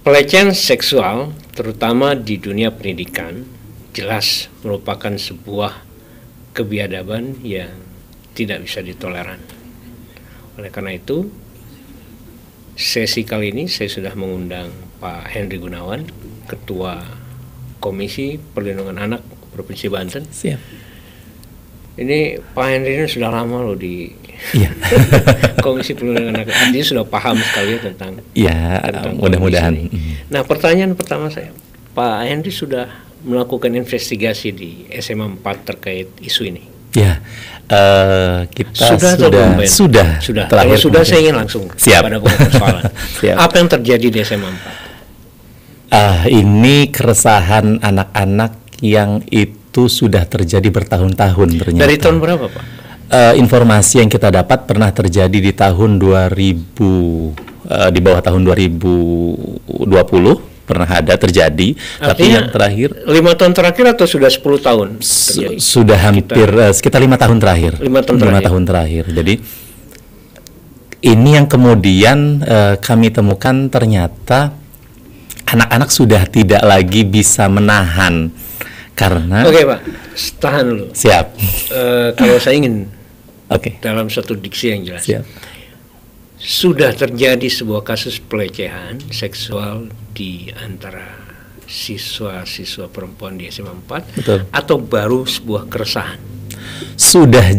Pelecehan seksual, terutama di dunia pendidikan, jelas merupakan sebuah kebiadaban yang tidak bisa ditoleran. Oleh karena itu, sesi kali ini saya sudah mengundang Pak Henry Gunawan, Ketua Komisi Perlindungan Anak Provinsi Banten. Siap. Ini Pak Henry ini sudah lama loh di Komisi Perlindungan Anak. Dia sudah paham sekali tentang. Ya, mudah-mudahan. Nah, pertanyaan pertama saya, Pak Henry sudah melakukan investigasi di SMA 4 terkait isu ini. Ya, kita sudah. Kalau sudah saya ingin langsung Siap. pada persoalan. Apa yang terjadi di SMA 4? Ini keresahan anak-anak yang itu sudah terjadi bertahun-tahun ternyata. Dari tahun berapa, Pak? Informasi yang kita dapat pernah terjadi di tahun 2000, di bawah tahun 2020 pernah ada terjadi. Artinya, tapi yang terakhir 5 tahun terakhir atau sudah 10 tahun terjadi? Sudah hampir sekitar 5 tahun terakhir. 5 tahun terakhir. Jadi ini yang kemudian kami temukan ternyata anak-anak sudah tidak lagi bisa menahan karena. Oke, Pak, tahan dulu. Siap. Kalau saya ingin Oke. dalam satu diksi yang jelas. Siap. Sudah terjadi sebuah kasus pelecehan seksual di antara siswa-siswa perempuan di SMA 4. Betul. Atau baru sebuah keresahan? Sudah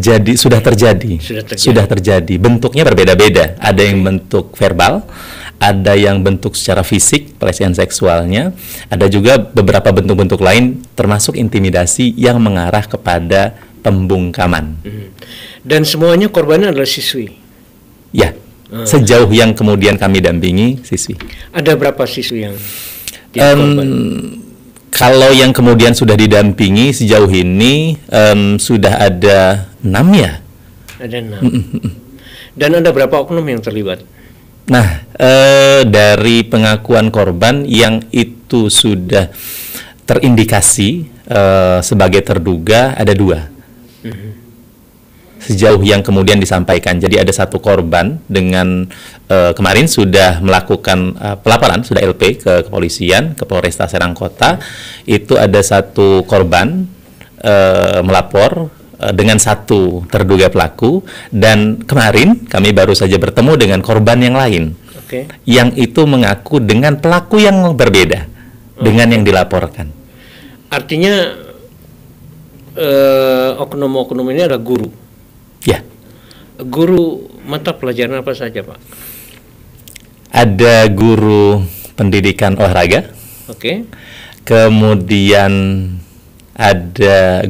terjadi. Bentuknya berbeda-beda. Ada yang bentuk verbal, ada yang bentuk secara fisik, pelecehan seksualnya, ada juga beberapa bentuk-bentuk lain termasuk intimidasi yang mengarah kepada pembungkaman. Dan semuanya korbannya adalah siswi? Ya, sejauh yang kemudian kami dampingi siswi. Ada berapa siswi yang korban? Kalau yang kemudian sudah didampingi sejauh ini sudah ada 6 ya? Ada 6. Dan ada berapa oknum yang terlibat? Nah, dari pengakuan korban yang itu sudah terindikasi sebagai terduga ada 2. Sejauh yang kemudian disampaikan. Jadi ada 1 korban dengan kemarin sudah melakukan pelaporan, sudah LP ke kepolisian, ke Polresta Serang Kota. Itu ada 1 korban melapor dengan 1 terduga pelaku, dan kemarin kami baru saja bertemu dengan korban yang lain. Yang itu mengaku dengan pelaku yang berbeda dengan yang dilaporkan. Artinya oknum-oknum ini adalah guru. Ya. Guru mata pelajaran apa saja, Pak? Ada guru pendidikan olahraga. Kemudian ada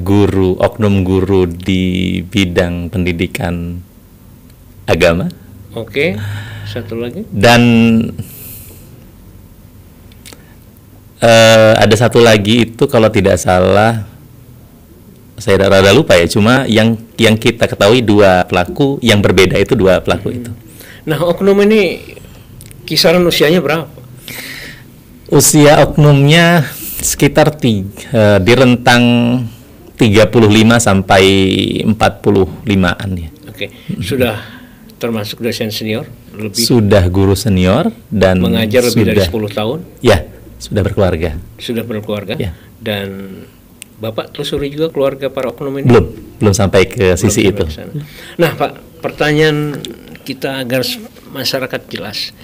oknum guru di bidang pendidikan agama. Satu lagi. Dan ada 1 lagi itu kalau tidak salah, saya rada lupa ya, cuma yang kita ketahui 2 pelaku yang berbeda itu 2 pelaku itu. Nah, oknum ini kisaran usianya berapa? Usia oknumnya sekitar di rentang 35 sampai 45-an ya. Sudah termasuk dosen senior? Sudah guru senior dan mengajar lebih dari 10 tahun? Ya, sudah berkeluarga. Ya. Dan Bapak telusuri juga keluarga para oknum ini? Belum sampai ke sisi itu. Nah, Pak, pertanyaan kita agar masyarakat jelas.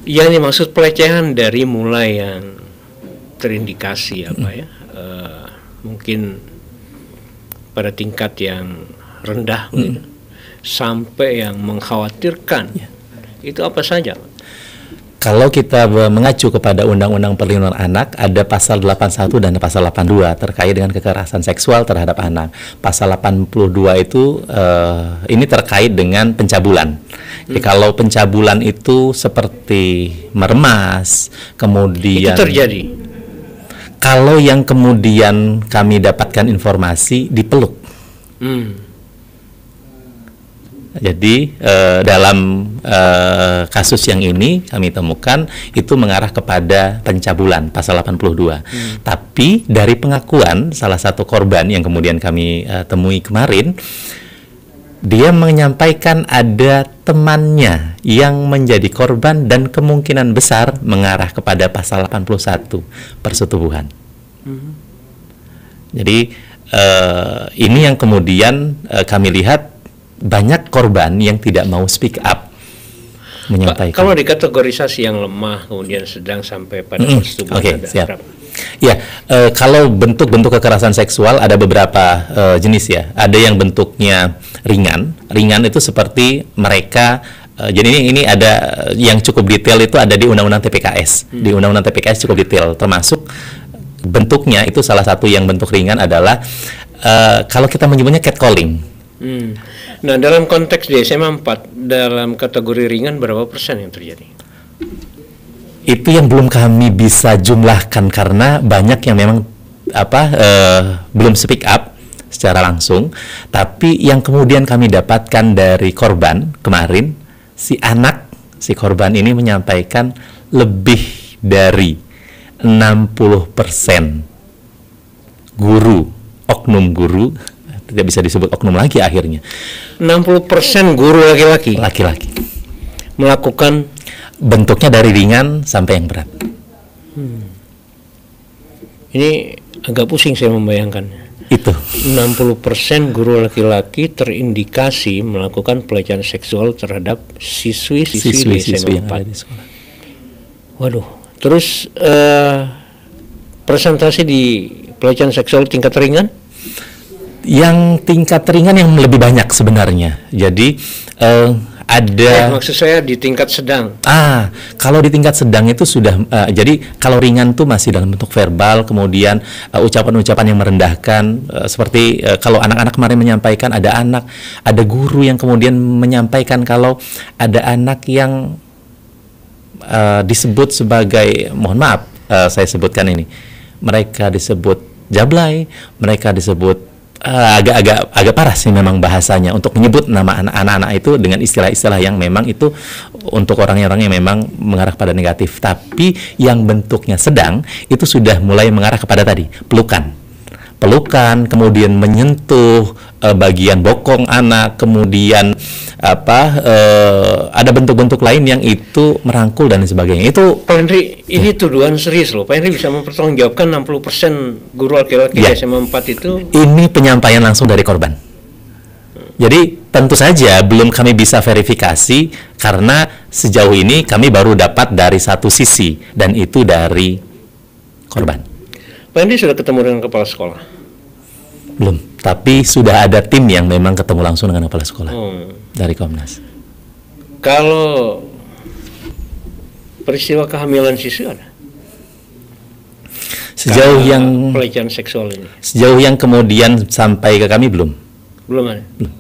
Yang dimaksud pelecehan dari mulai yang terindikasi mungkin pada tingkat yang rendah sampai yang mengkhawatirkan. Itu apa saja? Kalau kita mengacu kepada Undang-Undang Perlindungan Anak, ada pasal 81 dan pasal 82 terkait dengan kekerasan seksual terhadap anak. Pasal 82 itu ini terkait dengan pencabulan. Jadi kalau pencabulan itu seperti meremas, kemudian itu terjadi. Kalau yang kemudian kami dapatkan informasi dipeluk. Jadi dalam kasus yang ini kami temukan itu mengarah kepada pencabulan pasal 82. Tapi dari pengakuan salah satu korban yang kemudian kami temui kemarin, dia menyampaikan ada temannya yang menjadi korban dan kemungkinan besar mengarah kepada pasal 81 persetubuhan. Jadi ini yang kemudian kami lihat banyak korban yang tidak mau speak up menyampaikan. Pak, kalau dikategorisasi yang lemah kemudian sedang sampai pada persetubuhan, ada siap. berapa? Ya, kalau bentuk-bentuk kekerasan seksual ada beberapa jenis ya. Ada yang bentuknya ringan. Ringan itu seperti mereka. Jadi ini ada yang cukup detail itu ada di Undang-Undang TPKS. Di Undang-Undang TPKS cukup detail. Termasuk bentuknya itu salah satu yang bentuk ringan adalah kalau kita menyebutnya catcalling. Nah, dalam konteks di SMA 4 dalam kategori ringan berapa persen yang terjadi? Itu yang belum kami bisa jumlahkan karena banyak yang memang belum speak up secara langsung. Tapi yang kemudian kami dapatkan dari korban kemarin, si korban ini menyampaikan lebih dari 60% oknum guru, tidak bisa disebut oknum lagi akhirnya. 60% guru laki-laki melakukan bentuknya dari ringan sampai yang berat. Ini agak pusing saya membayangkannya. Itu 60% guru laki-laki terindikasi melakukan pelecehan seksual terhadap siswi-siswi di SMA 4. Waduh, terus presentasi di pelecehan seksual tingkat ringan? Yang tingkat ringan yang lebih banyak sebenarnya. Jadi ada. Maksud saya di tingkat sedang. Kalau di tingkat sedang itu sudah. Jadi kalau ringan tuh masih dalam bentuk verbal, kemudian ucapan-ucapan yang merendahkan. Seperti kalau anak-anak kemarin menyampaikan ada guru yang kemudian menyampaikan kalau ada anak yang disebut sebagai, mohon maaf, saya sebutkan ini. Mereka disebut jablay, mereka disebut agak parah sih memang bahasanya untuk menyebut nama anak-anak itu dengan istilah-istilah yang memang itu untuk orang-orang yang memang mengarah pada negatif. Tapi yang bentuknya sedang itu sudah mulai mengarah kepada tadi pelukan, kemudian menyentuh bagian bokong anak, kemudian ada bentuk-bentuk lain yang itu merangkul dan sebagainya. Itu Pak Henry, ini tuduhan serius loh. Pak Henry bisa mempertanggungjawabkan 60% guru laki-laki di SMA 4 itu? Ini penyampaian langsung dari korban. Jadi tentu saja belum kami bisa verifikasi karena sejauh ini kami baru dapat dari satu sisi dan itu dari korban. Pak Henry sudah ketemu dengan kepala sekolah? Belum, tapi sudah ada tim yang memang ketemu langsung dengan kepala sekolah dari Komnas. Kalau peristiwa kehamilan siswi ada? Sejauh yang pelecehan seksual ini? Sejauh yang kemudian sampai ke kami belum. Belum ada? Belum.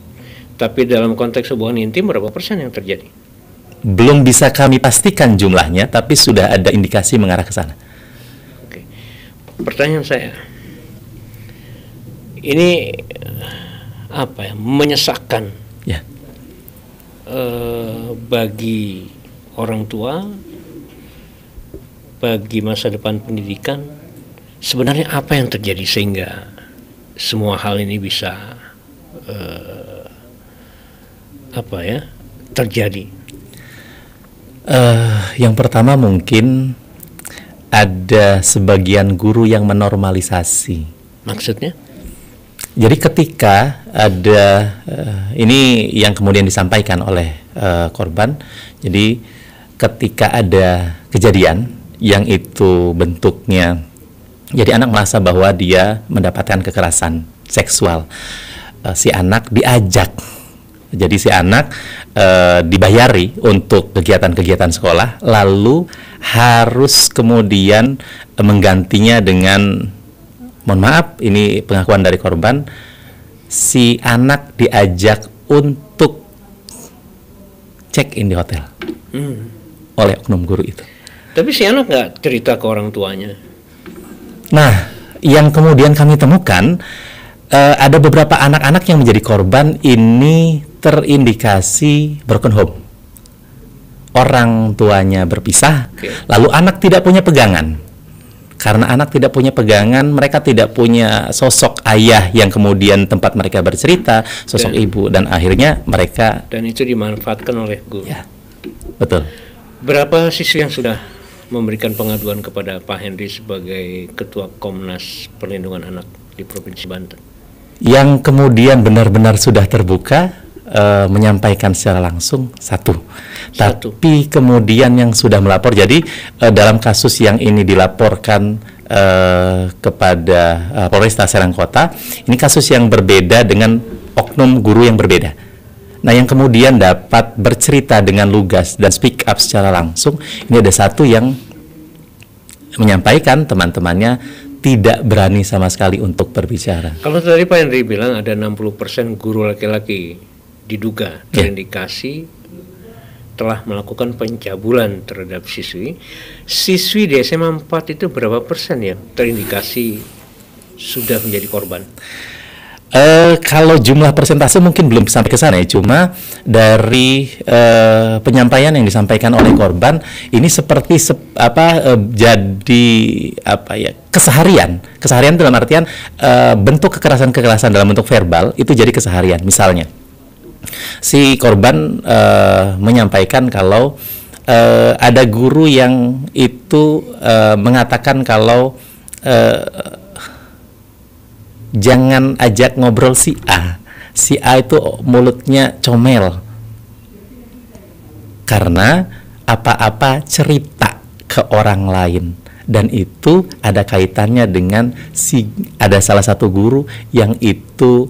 Tapi dalam konteks hubungan intim berapa persen yang terjadi? Belum bisa kami pastikan jumlahnya, tapi sudah ada indikasi mengarah ke sana. Oke. Pertanyaan saya, ini menyesakkan bagi orang tua, bagi masa depan pendidikan. Sebenarnya apa yang terjadi sehingga semua hal ini bisa terjadi? Yang pertama mungkin ada sebagian guru yang menormalisasi. Maksudnya? Jadi ketika ada ini yang kemudian disampaikan oleh korban. Jadi ketika ada kejadian yang itu bentuknya, jadi anak merasa bahwa dia mendapatkan kekerasan seksual. Si anak diajak. Jadi si anak dibayari untuk kegiatan-kegiatan sekolah, lalu harus kemudian menggantinya dengan, mohon maaf, ini pengakuan dari korban, si anak diajak untuk check-in di hotel oleh oknum guru itu. Tapi si anak nggak cerita ke orang tuanya. Nah, yang kemudian kami temukan, ada beberapa anak-anak yang menjadi korban ini terindikasi broken home. Orang tuanya berpisah, lalu anak tidak punya pegangan. Karena anak tidak punya pegangan, mereka tidak punya sosok ayah yang kemudian tempat mereka bercerita, sosok ibu, dan akhirnya mereka... Dan itu dimanfaatkan oleh guru. Ya, betul. Berapa siswa yang sudah memberikan pengaduan kepada Pak Henry sebagai Ketua Komnas Perlindungan Anak di Provinsi Banten? Yang kemudian benar-benar sudah terbuka, menyampaikan secara langsung satu. Tapi kemudian yang sudah melapor, jadi dalam kasus yang ini dilaporkan kepada Polresta Serang Kota, ini kasus yang berbeda dengan oknum guru yang berbeda. Nah, yang kemudian dapat bercerita dengan lugas dan speak up secara langsung, ini ada satu yang menyampaikan teman-temannya tidak berani sama sekali untuk berbicara. Kalau tadi Pak Henry bilang ada 60% guru laki-laki diduga terindikasi telah melakukan pencabulan terhadap siswi. Siswi di SMA 4 itu berapa persen yang terindikasi sudah menjadi korban? Kalau jumlah persentase mungkin belum sampai ke sana ya, cuma dari penyampaian yang disampaikan oleh korban ini seperti jadi keseharian dalam artian bentuk kekerasan dalam bentuk verbal itu jadi keseharian. Misalnya si korban menyampaikan kalau ada guru yang itu mengatakan kalau jangan ajak ngobrol si A. Si A itu mulutnya comel. Karena apa-apa cerita ke orang lain. Dan itu ada kaitannya dengan ada salah satu guru yang itu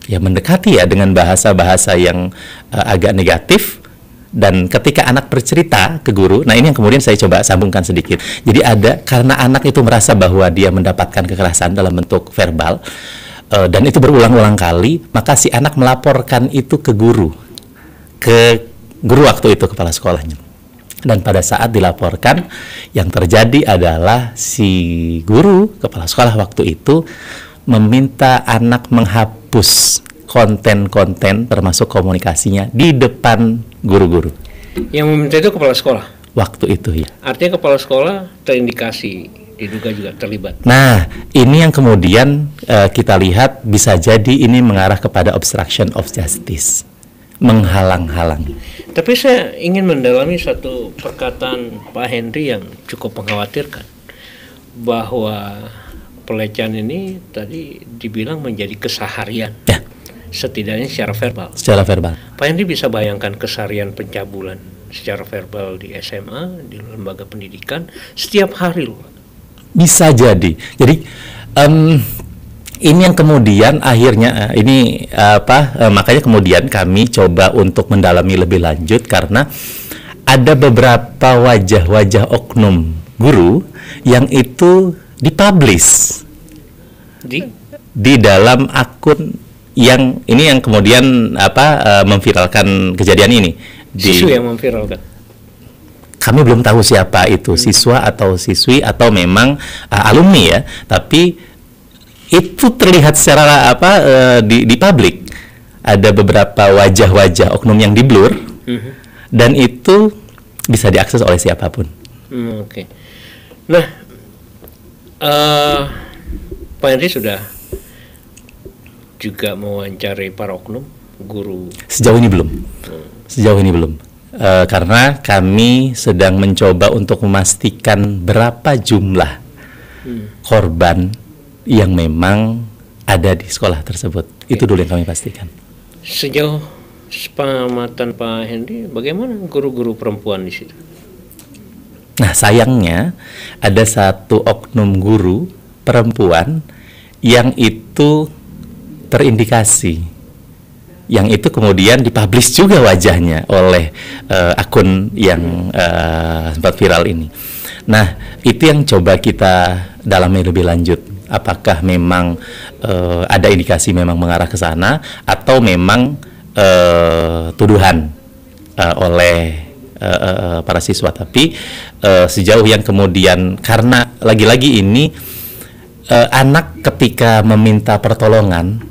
ya mendekati ya dengan bahasa-bahasa yang agak negatif. Dan ketika anak bercerita ke guru, nah ini yang kemudian saya coba sambungkan sedikit. Jadi karena anak itu merasa bahwa dia mendapatkan kekerasan dalam bentuk verbal, dan itu berulang-ulang kali, maka si anak melaporkan itu ke guru waktu itu, kepala sekolahnya. Dan pada saat dilaporkan, yang terjadi adalah si guru, kepala sekolah waktu itu, meminta anak menghapus konten-konten termasuk komunikasinya di depan guru-guru. Yang meminta itu kepala sekolah? Waktu itu ya. Artinya kepala sekolah terindikasi, diduga juga terlibat. Nah, ini yang kemudian kita lihat bisa jadi ini mengarah kepada obstruction of justice. Menghalang-halangi. Tapi saya ingin mendalami satu perkataan Pak Henry yang cukup mengkhawatirkan. Bahwa pelecehan ini tadi dibilang menjadi keseharian. Ya. Setidaknya secara verbal. Secara verbal. Pak Henry bisa bayangkan keseharian pencabulan secara verbal di SMA, di lembaga pendidikan setiap hari loh. Bisa jadi. Jadi ini yang kemudian akhirnya makanya kemudian kami coba untuk mendalami lebih lanjut karena ada beberapa wajah-wajah oknum guru yang itu dipublish di dalam akun yang kemudian memviralkan kejadian ini. Siswa yang memviralkan. Kami belum tahu siapa itu, siswa atau siswi atau memang alumni ya. Tapi itu terlihat secara di publik. Ada beberapa wajah-wajah oknum yang di-blur dan itu bisa diakses oleh siapapun. Oke. Nah, Pak Henry sudah juga mewawancarai para oknum guru? Sejauh ini belum. Karena kami sedang mencoba untuk memastikan berapa jumlah korban yang memang ada di sekolah tersebut. Itu dulu yang kami pastikan. Sejauh pengamatan Pak Henry, bagaimana guru-guru perempuan di situ? Nah, sayangnya ada satu oknum guru perempuan yang itu terindikasi, yang itu kemudian dipublish juga wajahnya oleh akun yang sempat viral ini. Nah, itu yang coba kita dalami lebih lanjut. Apakah memang ada indikasi memang mengarah ke sana atau memang tuduhan oleh para siswa. Tapi sejauh yang kemudian, karena lagi-lagi ini anak ketika meminta pertolongan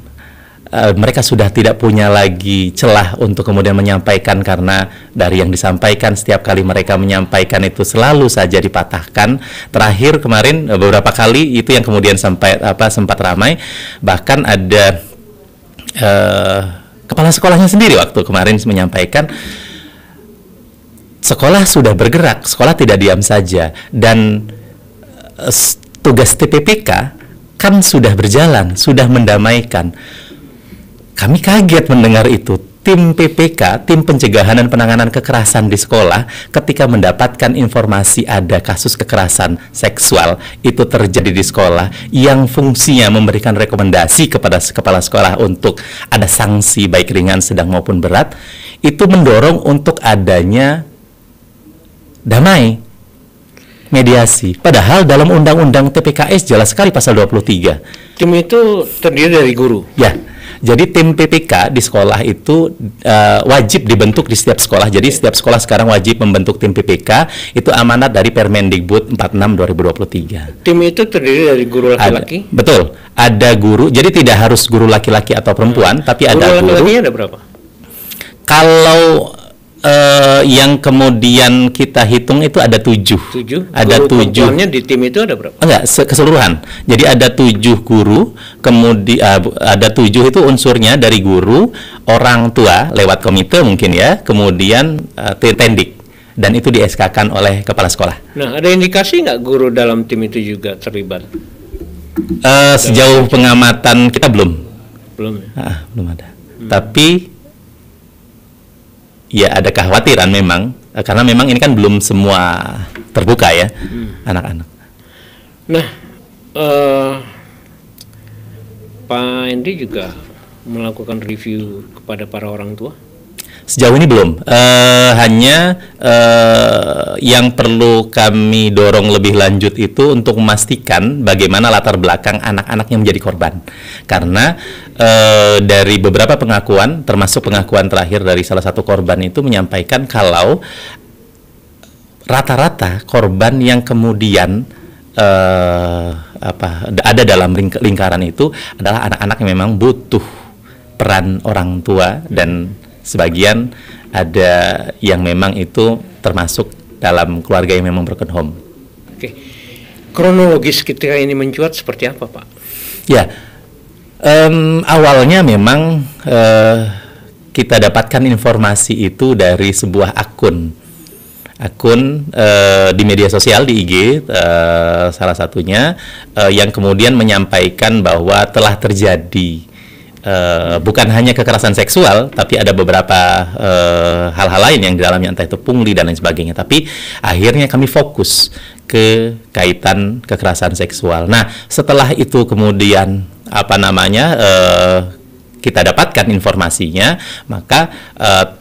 mereka sudah tidak punya lagi celah untuk kemudian menyampaikan, karena dari yang disampaikan setiap kali mereka menyampaikan itu selalu saja dipatahkan. Terakhir kemarin beberapa kali itu yang kemudian sempat ramai, bahkan ada kepala sekolahnya sendiri waktu kemarin menyampaikan sekolah sudah bergerak, sekolah tidak diam saja, dan tugas TPPK kan sudah berjalan, sudah mendamaikan. Kami kaget mendengar itu. Tim PPK, tim pencegahan dan penanganan kekerasan di sekolah, ketika mendapatkan informasi ada kasus kekerasan seksual itu terjadi di sekolah, yang fungsinya memberikan rekomendasi kepada kepala sekolah untuk ada sanksi baik ringan, sedang maupun berat, itu mendorong untuk adanya damai, mediasi. Padahal dalam Undang-Undang TPKS jelas sekali pasal 23. Tim itu terdiri dari guru. Ya. Jadi tim PPK di sekolah itu wajib dibentuk di setiap sekolah. Jadi setiap sekolah sekarang wajib membentuk tim PPK. Itu amanat dari Permendikbud 46 2023. Tim itu terdiri dari guru laki-laki? Betul. Ada guru. Jadi tidak harus guru laki-laki atau perempuan, tapi ada guru. Guru laki-lakinya ada berapa? Kalau yang kemudian kita hitung itu ada 7. Ada 7. Perempuannya di tim itu ada berapa? Enggak, keseluruhan. Jadi ada 7 guru, kemudian ada 7 itu unsurnya dari guru, orang tua lewat komite mungkin ya, kemudian tendik, dan itu di SK-kan oleh kepala sekolah. Nah, ada indikasi nggak guru dalam tim itu juga terlibat? Sejauh pengamatan kita belum. Belum. Belum ada. Tapi ya ada kekhawatiran memang, karena memang ini kan belum semua terbuka ya, anak-anak. Nah, Pak Hendy juga melakukan review kepada para orang tua? Sejauh ini belum. Hanya yang perlu kami dorong lebih lanjut itu untuk memastikan bagaimana latar belakang anak-anak yang menjadi korban. Karena dari beberapa pengakuan, termasuk pengakuan terakhir dari salah satu korban itu menyampaikan kalau rata-rata korban yang kemudian ada dalam lingkaran itu adalah anak-anak yang memang butuh peran orang tua, dan sebagian ada yang memang itu termasuk dalam keluarga yang memang broken home. Oke. Kronologis ketika ini mencuat seperti apa, Pak? Ya, awalnya memang kita dapatkan informasi itu dari sebuah akun di media sosial, di IG salah satunya, yang kemudian menyampaikan bahwa telah terjadi bukan hanya kekerasan seksual, tapi ada beberapa hal-hal lain yang di dalamnya, entah itu pungli dan lain sebagainya. Tapi akhirnya kami fokus ke kaitan kekerasan seksual. Nah, setelah itu kemudian kita dapatkan informasinya, maka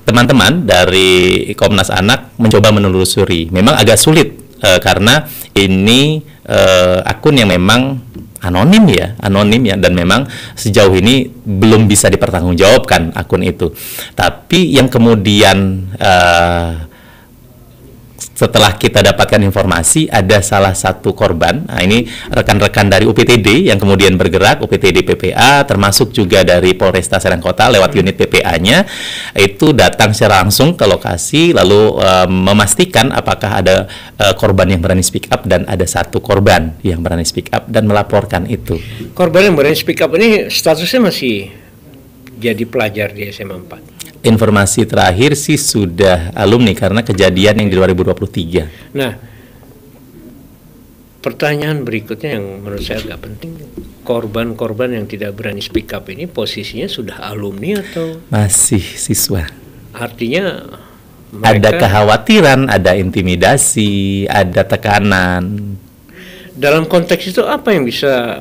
teman-teman dari Komnas Anak mencoba menelusuri. Memang agak sulit karena ini akun yang memang anonim ya, dan memang sejauh ini belum bisa dipertanggungjawabkan akun itu. Tapi yang kemudian setelah kita dapatkan informasi ada salah satu korban. Nah, ini rekan-rekan dari UPTD yang kemudian bergerak, UPTD PPA, termasuk juga dari Polresta Serangkota lewat unit PPA-nya, itu datang secara langsung ke lokasi, lalu memastikan apakah ada korban yang berani speak up, dan ada satu korban yang berani speak up dan melaporkan itu. Korban yang berani speak up ini statusnya masih jadi pelajar di SMA 4? Informasi terakhir sih sudah alumni karena kejadian yang di 2023. Nah, pertanyaan berikutnya yang menurut saya agak penting, korban-korban yang tidak berani speak up ini posisinya sudah alumni atau masih siswa? Artinya mereka ada kekhawatiran, ada intimidasi, ada tekanan. Dalam konteks itu apa yang bisa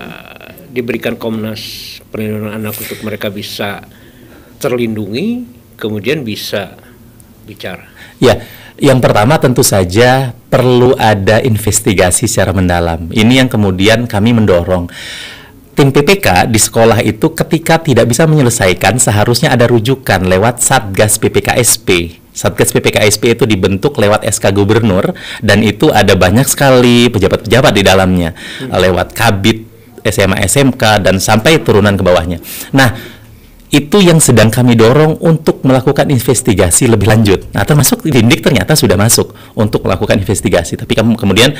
diberikan Komnas Perlindungan Anak untuk mereka bisa terlindungi, kemudian bisa bicara? Ya, yang pertama tentu saja perlu ada investigasi secara mendalam. Ini yang kemudian kami mendorong. Tim PPK di sekolah itu ketika tidak bisa menyelesaikan, seharusnya ada rujukan lewat Satgas PPKSP. Satgas PPKSP itu dibentuk lewat SK Gubernur, dan itu ada banyak sekali pejabat-pejabat di dalamnya, lewat Kabid, SMA, SMK, dan sampai turunan ke bawahnya. Nah, itu yang sedang kami dorong untuk melakukan investigasi lebih lanjut. Nah, termasuk Dindik ternyata sudah masuk untuk melakukan investigasi. Tapi kemudian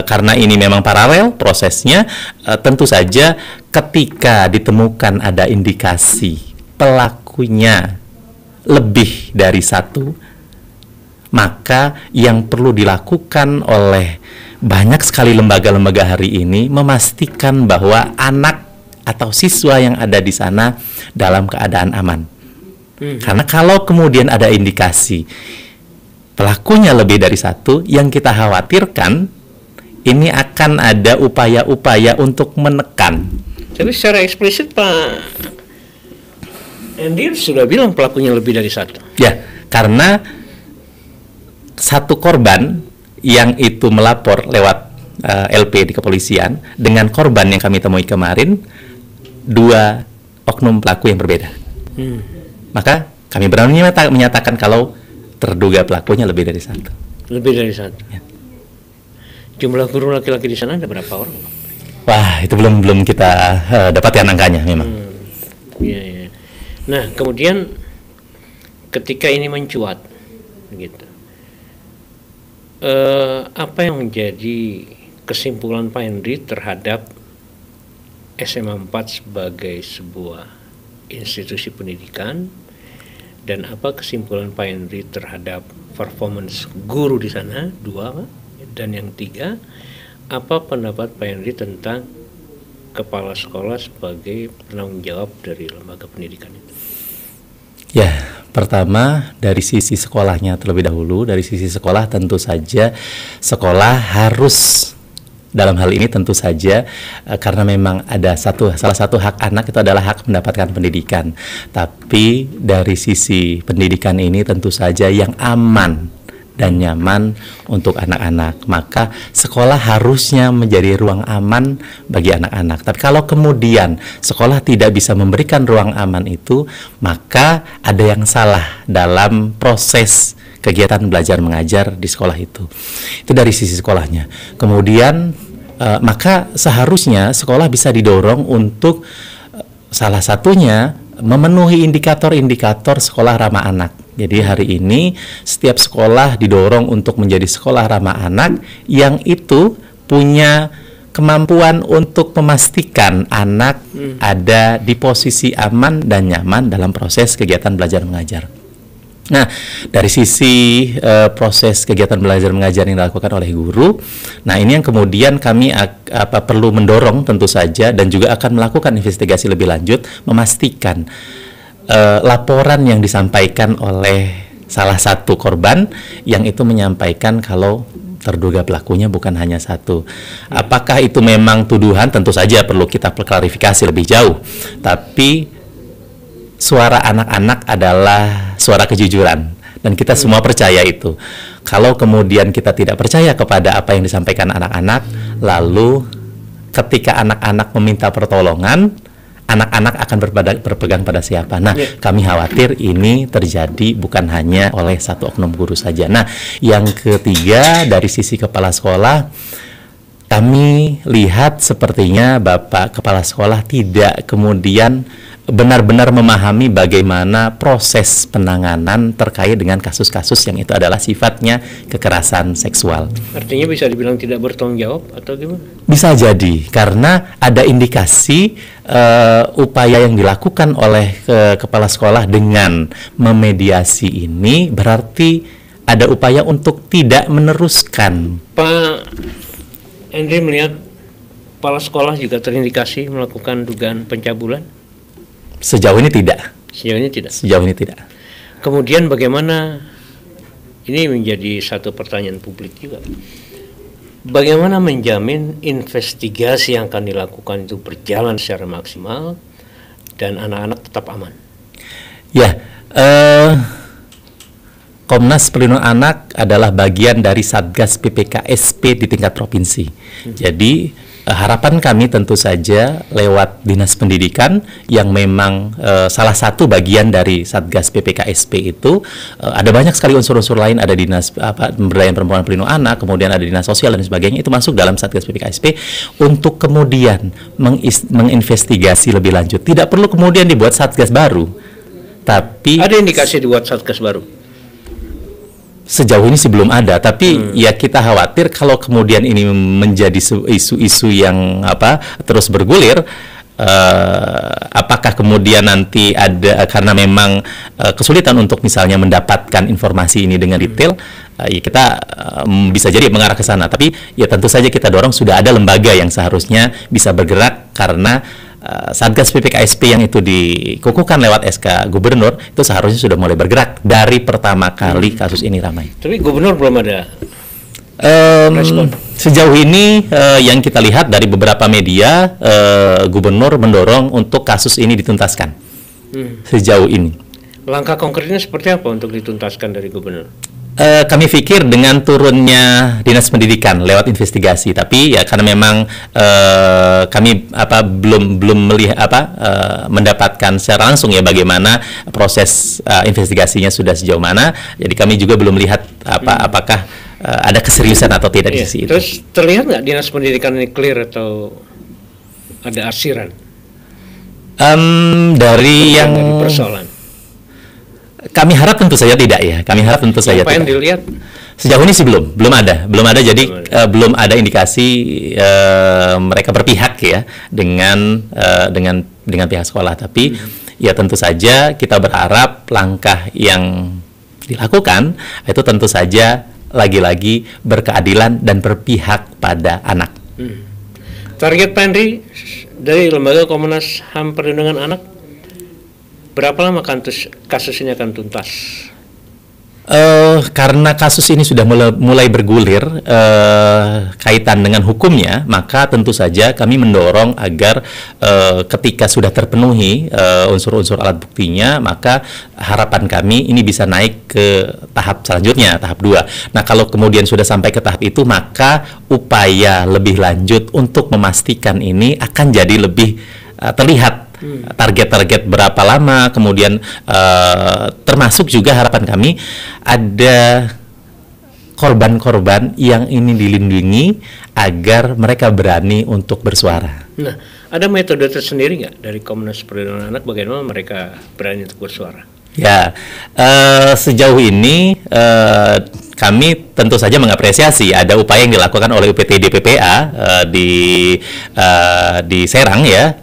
karena ini memang paralel prosesnya, tentu saja ketika ditemukan ada indikasi pelakunya lebih dari satu, maka yang perlu dilakukan oleh banyak sekali lembaga-lembaga hari ini memastikan bahwa anak atau siswa yang ada di sana dalam keadaan aman. Karena kalau kemudian ada indikasi pelakunya lebih dari satu, yang kita khawatirkan ini akan ada upaya-upaya untuk menekan. Tapi secara eksplisit Pak Andy sudah bilang pelakunya lebih dari satu. Ya, karena satu korban yang itu melapor lewat LP di kepolisian dengan korban yang kami temui kemarin, 2 oknum pelaku yang berbeda. Maka kami berani menyatakan kalau terduga pelakunya lebih dari satu. Lebih dari satu. Ya. Jumlah guru laki-laki di sana ada berapa orang? Wah, itu belum kita dapatkan angkanya memang. Ya. Nah, kemudian ketika ini mencuat, gitu, apa yang menjadi kesimpulan Pak Henry terhadap SMA 4 sebagai sebuah institusi pendidikan, dan apa kesimpulan Pak Henry terhadap performance guru di sana, 2, dan yang 3, apa pendapat Pak Henry tentang kepala sekolah sebagai penanggung jawab dari lembaga pendidikan itu? Ya, pertama dari sisi sekolahnya terlebih dahulu. Dari sisi sekolah tentu saja sekolah harus, dalam hal ini tentu saja karena memang ada salah satu hak anak itu adalah hak mendapatkan pendidikan. Tapi dari sisi pendidikan ini tentu saja yang aman dan nyaman untuk anak-anak, maka sekolah harusnya menjadi ruang aman bagi anak-anak. Tapi kalau kemudian sekolah tidak bisa memberikan ruang aman itu, maka ada yang salah dalam proses kegiatan belajar mengajar di sekolah itu. Itu dari sisi sekolahnya. Kemudian maka seharusnya sekolah bisa didorong untuk salah satunya memenuhi indikator-indikator sekolah ramah anak. Jadi hari ini setiap sekolah didorong untuk menjadi sekolah ramah anak yang itu punya kemampuan untuk memastikan anak ada di posisi aman dan nyaman dalam proses kegiatan belajar mengajar. Nah, dari sisi proses kegiatan belajar mengajar yang dilakukan oleh guru, nah ini yang kemudian kami perlu mendorong tentu saja, dan juga akan melakukan investigasi lebih lanjut, memastikan laporan yang disampaikan oleh salah satu korban yang itu menyampaikan kalau terduga pelakunya bukan hanya satu. Apakah itu memang tuduhan? Tentu saja perlu kita klarifikasi lebih jauh. Tapi suara anak-anak adalah suara kejujuran, dan kita semua percaya itu. Kalau kemudian kita tidak percaya kepada apa yang disampaikan anak-anak, lalu ketika anak-anak meminta pertolongan, anak-anak akan berpegang pada siapa? Nah, kami khawatir ini terjadi bukan hanya oleh satu oknum guru saja. Nah, yang ketiga dari sisi kepala sekolah, kami lihat sepertinya Bapak Kepala Sekolah tidak kemudian benar-benar memahami bagaimana proses penanganan terkait dengan kasus-kasus yang itu adalah sifatnya kekerasan seksual. Artinya bisa dibilang tidak bertanggung jawab atau gimana? Bisa jadi, karena ada indikasi upaya yang dilakukan oleh kepala sekolah dengan memediasi ini berarti ada upaya untuk tidak meneruskan. Pak Henry melihat kepala sekolah juga terindikasi melakukan dugaan pencabulan? Sejauh ini tidak. Sejauh ini tidak. Sejauh ini tidak. Kemudian bagaimana, ini menjadi satu pertanyaan publik juga, bagaimana menjamin investigasi yang akan dilakukan itu berjalan secara maksimal dan anak-anak tetap aman? Ya, Komnas Perlindungan Anak adalah bagian dari Satgas PPKSP di tingkat provinsi. Jadi harapan kami tentu saja lewat Dinas Pendidikan yang memang salah satu bagian dari Satgas PPKSP itu ada banyak sekali unsur-unsur lain, ada Dinas Pemberdayaan Perempuan Pelindung Anak, kemudian ada Dinas Sosial dan sebagainya, itu masuk dalam Satgas PPKSP untuk kemudian menginvestigasi lebih lanjut. Tidak perlu kemudian dibuat Satgas baru, tapi ada indikasi dibuat Satgas baru. Sejauh ini sih belum ada, tapi ya kita khawatir kalau kemudian ini menjadi isu-isu yang terus bergulir, apakah kemudian nanti ada karena memang kesulitan untuk misalnya mendapatkan informasi ini dengan detail, ya kita bisa jadi mengarah ke sana. Tapi ya tentu saja kita dorong sudah ada lembaga yang seharusnya bisa bergerak, karena Satgas PPKSP yang itu dikukuhkan lewat SK Gubernur itu seharusnya sudah mulai bergerak dari pertama kali kasus ini ramai. Tapi Gubernur belum ada respon. Sejauh ini yang kita lihat dari beberapa media, Gubernur mendorong untuk kasus ini dituntaskan. Sejauh ini. Langkah konkretnya seperti apa untuk dituntaskan dari Gubernur? Kami pikir dengan turunnya Dinas Pendidikan lewat investigasi, tapi ya karena memang kami belum melihat mendapatkan secara langsung ya bagaimana proses investigasinya sudah sejauh mana, jadi kami juga belum melihat apakah ada keseriusan atau tidak di sisi itu. Terus terlihat nggak Dinas Pendidikan ini clear atau ada arsiran? Dari persoalan. Kami harap tentu saja tidak ya. Kami harap tentu saja apa tidak. Yang dilihat? Sejauh ini sih belum ada. Jadi belum ada indikasi mereka berpihak ya dengan pihak sekolah. Tapi ya tentu saja kita berharap langkah yang dilakukan itu tentu saja lagi-lagi berkeadilan dan berpihak pada anak. Target Pak Henry dari Lembaga Komnas HAM Perlindungan Anak, berapa lama kasus ini akan tuntas? Karena kasus ini sudah mulai bergulir kaitan dengan hukumnya, maka tentu saja kami mendorong agar ketika sudah terpenuhi unsur-unsur alat buktinya, maka harapan kami ini bisa naik ke tahap selanjutnya, tahap 2. Nah, kalau kemudian sudah sampai ke tahap itu, maka upaya lebih lanjut untuk memastikan ini akan jadi lebih terlihat. Target-target berapa lama, kemudian termasuk juga harapan kami ada korban-korban yang ini dilindungi agar mereka berani untuk bersuara. Nah, ada metode tersendiri nggak dari Komnas Perlindungan Anak bagaimana mereka berani untuk bersuara? Ya, sejauh ini kami tentu saja mengapresiasi ada upaya yang dilakukan oleh UPTD PPA di Serang ya,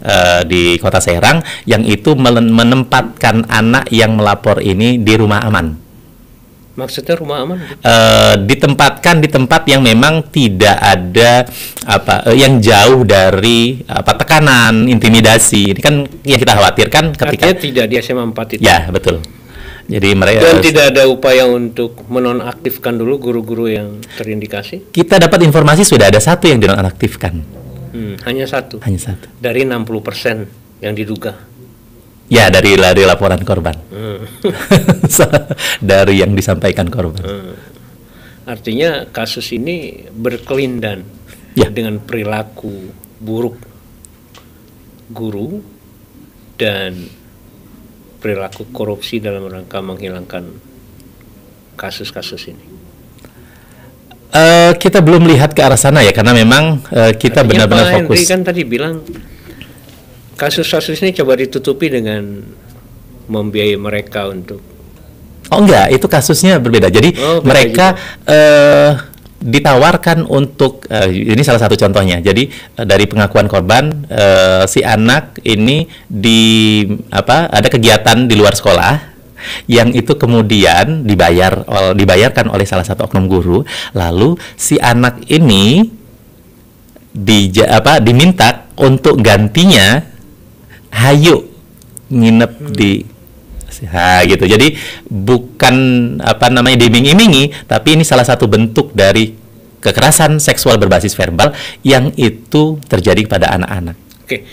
di Kota Serang, yang itu menempatkan anak yang melapor ini di rumah aman. Maksudnya rumah aman? Ditempatkan di tempat yang memang tidak ada yang jauh dari tekanan, intimidasi. Ini kan yang kita khawatirkan ketika artinya tidak di SMA 4 itu. Ya, betul. Jadi mereka dan tidak ada upaya untuk menonaktifkan dulu guru-guru yang terindikasi? Kita dapat informasi sudah ada satu yang dinonaktifkan. Hanya satu? Hanya satu. Dari 60% yang diduga? Ya, dari laporan korban. Dari yang disampaikan korban. Artinya kasus ini berkelindan dengan perilaku buruk guru dan perilaku korupsi dalam rangka menghilangkan kasus-kasus ini. Kita belum lihat ke arah sana ya, karena memang kita benar-benar fokus. Henry kan tadi bilang kasus-kasus ini coba ditutupi dengan membiayai mereka untuk. Oh enggak, itu kasusnya berbeda. Jadi mereka ditawarkan untuk ini salah satu contohnya. Jadi dari pengakuan korban, si anak ini ada kegiatan di luar sekolah yang itu kemudian dibayarkan oleh salah satu oknum guru. Lalu si anak ini diminta untuk gantinya hayu nginep di gitu. Jadi bukan diiming-imingi, tapi ini salah satu bentuk dari kekerasan seksual berbasis verbal yang itu terjadi pada anak-anak. Oke,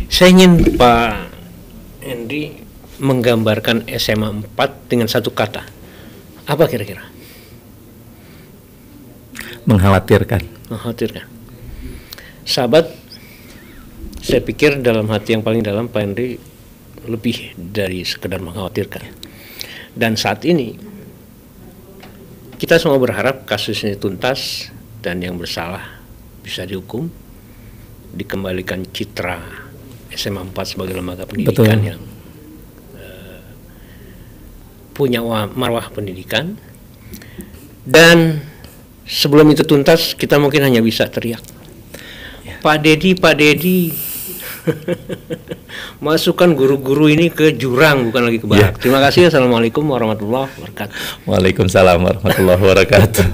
saya ingin Pak Henry menggambarkan SMA 4 dengan satu kata. Apa kira-kira? Mengkhawatirkan. Mengkhawatirkan. Sahabat, saya pikir dalam hati yang paling dalam Pak Henry lebih dari sekedar mengkhawatirkan. Dan saat ini kita semua berharap kasus ini tuntas dan yang bersalah bisa dihukum, dikembalikan citra SMA 4 sebagai lembaga pendidikan yang punya marwah pendidikan. Dan sebelum itu tuntas, kita mungkin hanya bisa teriak, Pak Dedi, masukkan guru-guru ini ke jurang, bukan lagi ke barak. Terima kasih. Assalamualaikum warahmatullahi wabarakatuh. Waalaikumsalam warahmatullahi wabarakatuh.